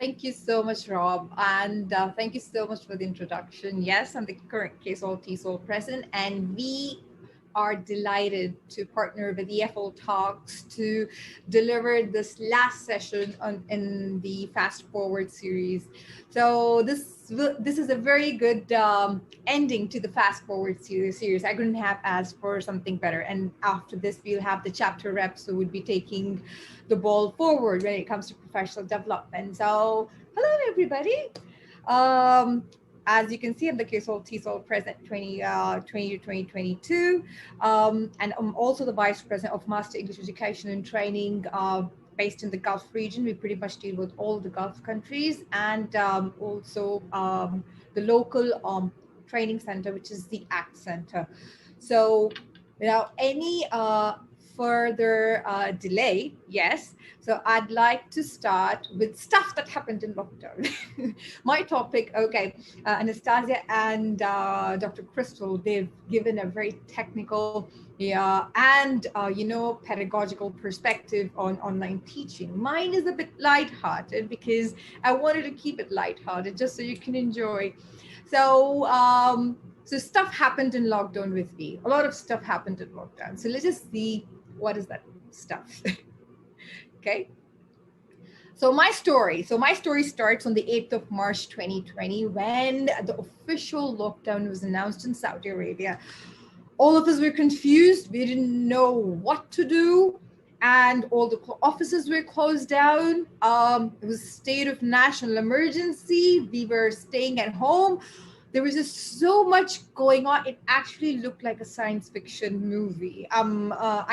Thank you so much, Rob. And thank you so much for the introduction. Yes, I'm the current KSAALT TESOL president, and we are delighted to partner with EFLtalks to deliver this last session in the Fast Forward series. So this is a very good ending to the Fast Forward series. I couldn't have asked for something better. And after this, we'll have the chapter reps who would be taking the ball forward when it comes to professional development. So hello, everybody. Um, as you can see, I'm the KSAALT TESOL President 2020 to 2022. And I'm also the Vice President of Master English Education and Training based in the Gulf region. We pretty much deal with all the Gulf countries and also the local training center, which is the ACT Center. So without any further delay, yes. So I'd like to start with stuff that happened in lockdown. My topic, okay, Anastasia and Dr. Crystal, they've given a very technical and, pedagogical perspective on online teaching. Mine is a bit lighthearted because I wanted to keep it lighthearted just so you can enjoy. So stuff happened in lockdown with me. A lot of stuff happened in lockdown. So let's just see what is that stuff. Okay. So my story starts on the 8th of March 2020 when the official lockdown was announced in Saudi Arabia. All of us were confused. We didn't know what to do. And all the offices were closed down. It was a state of national emergency. We were staying at home. There was just so much going on. It actually looked like a science fiction movie. I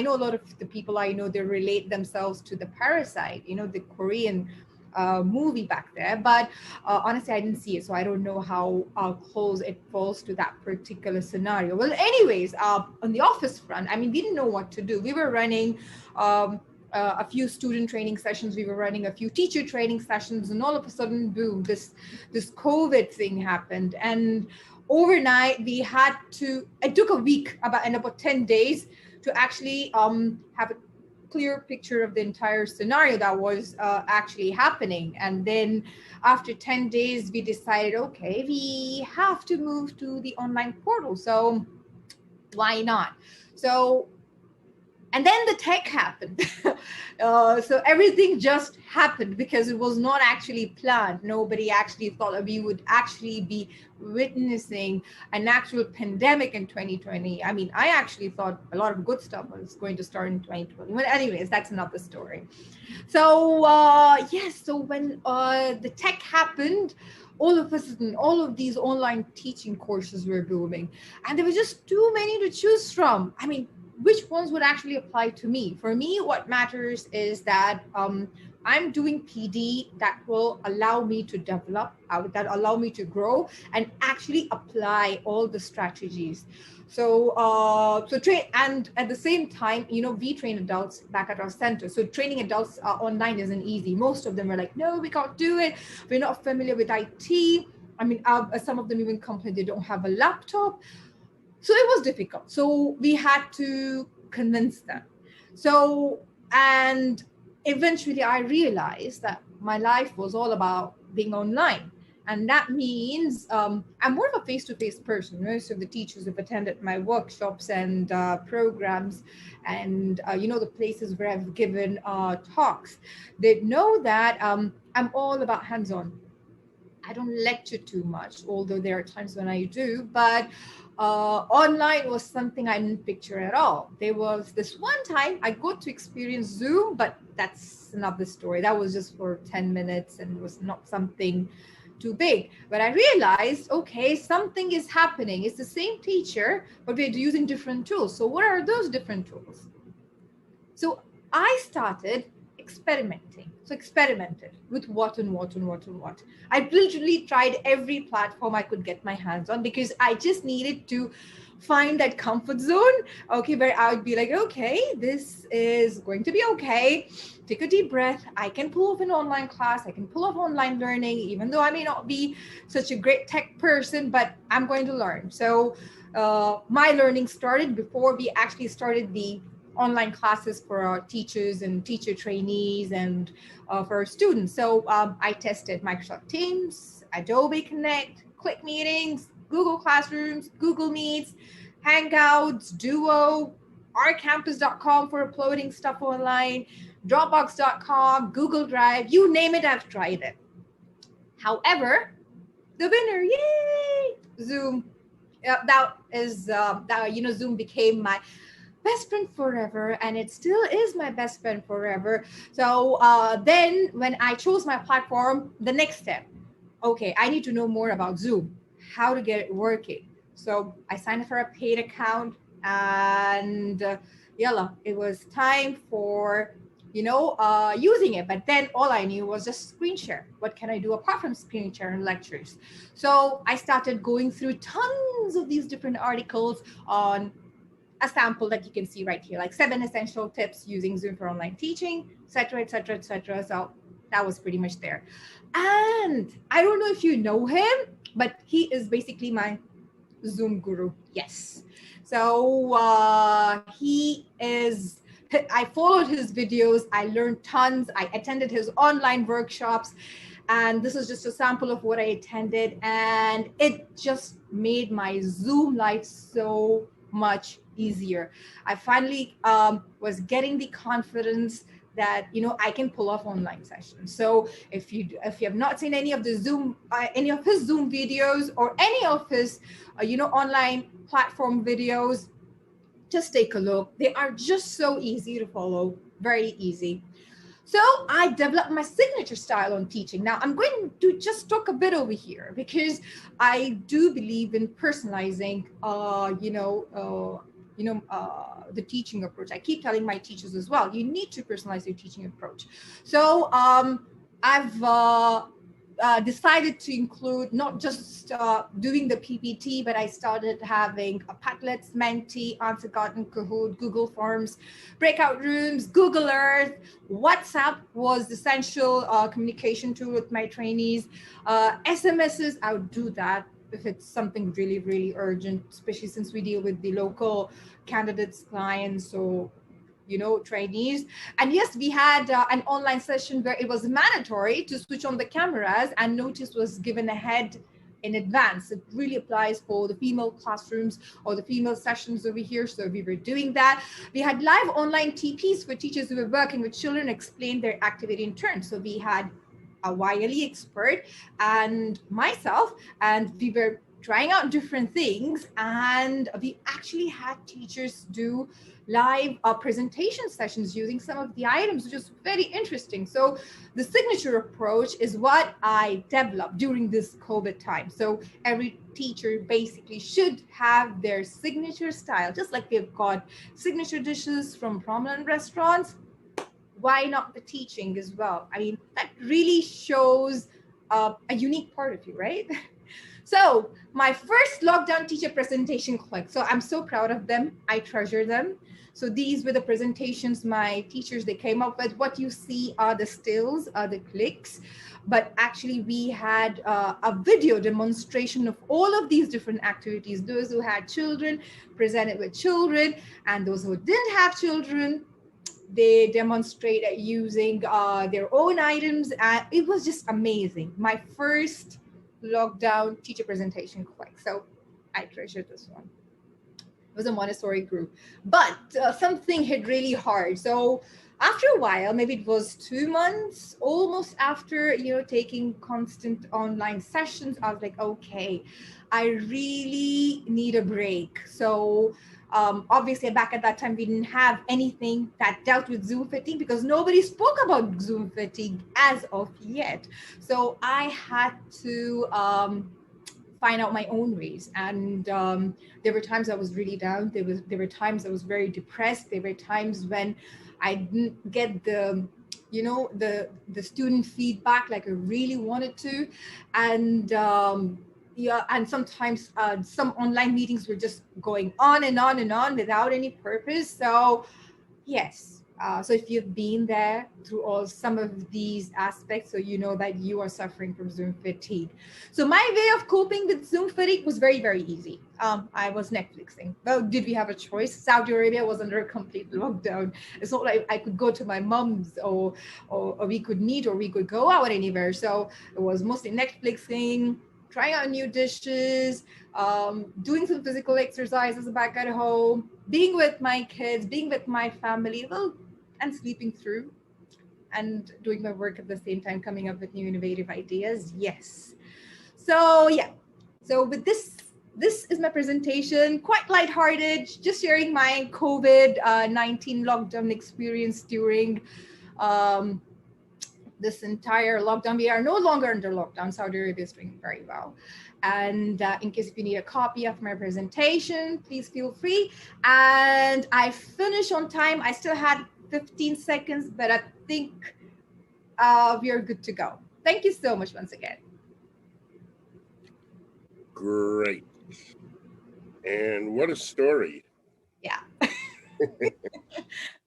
know a lot of the people I know, they relate themselves to the Parasite, the Korean movie back there. But honestly, I didn't see it, so I don't know how close it falls to that particular scenario. Well, anyways, on the office front, we didn't know what to do. We were running a few student training sessions, we were running a few teacher training sessions, and all of a sudden, boom, this COVID thing happened. And overnight, it took a week, about 10 days to actually have a clear picture of the entire scenario that was actually happening. And then after 10 days, we decided, okay, we have to move to the online portal. So why not? And then the tech happened. So everything just happened because it was not actually planned. Nobody actually thought that we would actually be witnessing an actual pandemic in 2020. I actually thought a lot of good stuff was going to start in 2020. Well, anyways, that's another story. So, so when the tech happened, all of a sudden, all of these online teaching courses were booming. And there were just too many to choose from. Which ones would actually apply to me? For me, what matters is that I'm doing PD that will allow me to develop, that allow me to grow and actually apply all the strategies. So train, and at the same time, we train adults back at our center. So training adults online isn't easy. Most of them are like, no, we can't do it. We're not familiar with IT. Some of them even complain they don't have a laptop. So it was difficult. So we had to convince them. And eventually I realized that my life was all about being online. And that means I'm more of a face-to-face person. Most of the teachers have attended my workshops and programs and, the places where I've given talks. They know that I'm all about hands-on. I don't lecture too much, although there are times when I do, but online was something I didn't picture at all. There was this one time I got to experience Zoom, but that's another story. That was just for 10 minutes and was not something too big. But I realized, okay, something is happening. It's the same teacher, but we're using different tools. So what are those different tools? So I started experimenting. So experimented with what. I literally tried every platform I could get my hands on because I just needed to find that comfort zone, okay, where I would be like, okay, this is going to be okay. Take a deep breath. I can pull off an online class. I can pull off online learning, even though I may not be such a great tech person, but I'm going to learn. So my learning started before we actually started the online classes for our teachers and teacher trainees and for our students. So I tested Microsoft Teams, Adobe Connect, Click Meetings, Google Classrooms, Google Meets, Hangouts, Duo, ourcampus.com for uploading stuff online, Dropbox.com, Google Drive, you name it, I've tried it. However, the winner, yay, Zoom. Zoom became my best friend forever, and it still is my best friend forever. So then when I chose my platform, the next step, okay, I need to know more about Zoom, how to get it working. So I signed up for a paid account, and yalla, it was time for using it. But then all I knew was just screen share. What can I do apart from screen share and lectures? So I started going through tons of these different articles on a sample that you can see right here, like 7 essential tips using Zoom for online teaching, etc., etc., etc. So that was pretty much there. And I don't know if you know him, but he is basically my Zoom guru. Yes. So I followed his videos. I learned tons. I attended his online workshops. And this is just a sample of what I attended. And it just made my Zoom life so much easier. I finally was getting the confidence that I can pull off online sessions. So if you have not seen any of his Zoom videos or any of his online platform videos, just take a look. They are just so easy to follow, very easy. So I developed my signature style on teaching. Now I'm going to just talk a bit over here because I do believe in personalizing, the teaching approach. I keep telling my teachers as well, you need to personalize your teaching approach. So I've decided to include not just doing the PPT, but I started having a Padlets, Menti, Answer Garden, Kahoot, Google Forms, breakout rooms, Google Earth, WhatsApp was the essential communication tool with my trainees. SMSs, I would do that if it's something really, really urgent, especially since we deal with the local candidates, clients, so trainees. And yes, we had an online session where it was mandatory to switch on the cameras, and notice was given ahead in advance. It really applies for the female classrooms or the female sessions over here. So we were doing that. We had live online TPs for teachers who were working with children, explain their activity in turn. So we had a YLE expert and myself, and we were trying out different things, and we actually had teachers do live presentation sessions using some of the items, which is very interesting. So the signature approach is what I developed during this COVID time. So every teacher basically should have their signature style, just like they've got signature dishes from prominent restaurants. Why not the teaching as well? I mean, that really shows a unique part of you, right? So my first lockdown teacher presentation click. So I'm so proud of them. I treasure them. So these were the presentations my teachers, they came up with. What you see are the stills, are the clicks. But actually we had a video demonstration of all of these different activities. Those who had children presented with children, and those who didn't have children, they demonstrate using their own items. And it was just amazing. My first lockdown teacher presentation click. So I treasure this one. It was a Montessori group, but something hit really hard. So after a while, maybe it was 2 months, almost after, taking constant online sessions, I was like, okay, I really need a break. So obviously back at that time, we didn't have anything that dealt with Zoom fatigue because nobody spoke about Zoom fatigue as of yet. So I had to find out my own ways. And there were times I was really down. There were times I was very depressed. There were times when I didn't get the student feedback like I really wanted to. And and sometimes some online meetings were just going on and on and on without any purpose. So yes, So if you've been there through all some of these aspects, so you know that you are suffering from Zoom fatigue. So my way of coping with Zoom fatigue was very, very easy. I was Netflixing. Well, did we have a choice? Saudi Arabia was under a complete lockdown. It's not like I could go to my mom's or we could meet or we could go out anywhere. So it was mostly Netflixing, trying out new dishes, doing some physical exercises back at home, being with my kids, being with my family, well, and sleeping through and doing my work at the same time, coming up with new innovative ideas. Yes. So yeah. So with this is my presentation, quite lighthearted, just sharing my COVID-19 lockdown experience during um, this entire lockdown. We are no longer under lockdown. Saudi Arabia is doing very well. And in case if you need a copy of my presentation, please feel free. And I finished on time. I still had 15 seconds, but I think we are good to go. Thank you so much once again. Great. And what a story. Yeah.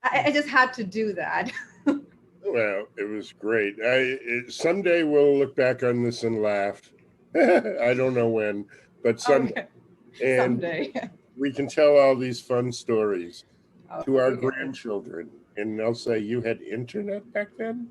I just had to do that. Well, it was great. Someday we'll look back on this and laugh. I don't know when, but someday. Okay. And Someday. we can tell all these fun stories to our Okay. grandchildren. And they'll say, you had internet back then?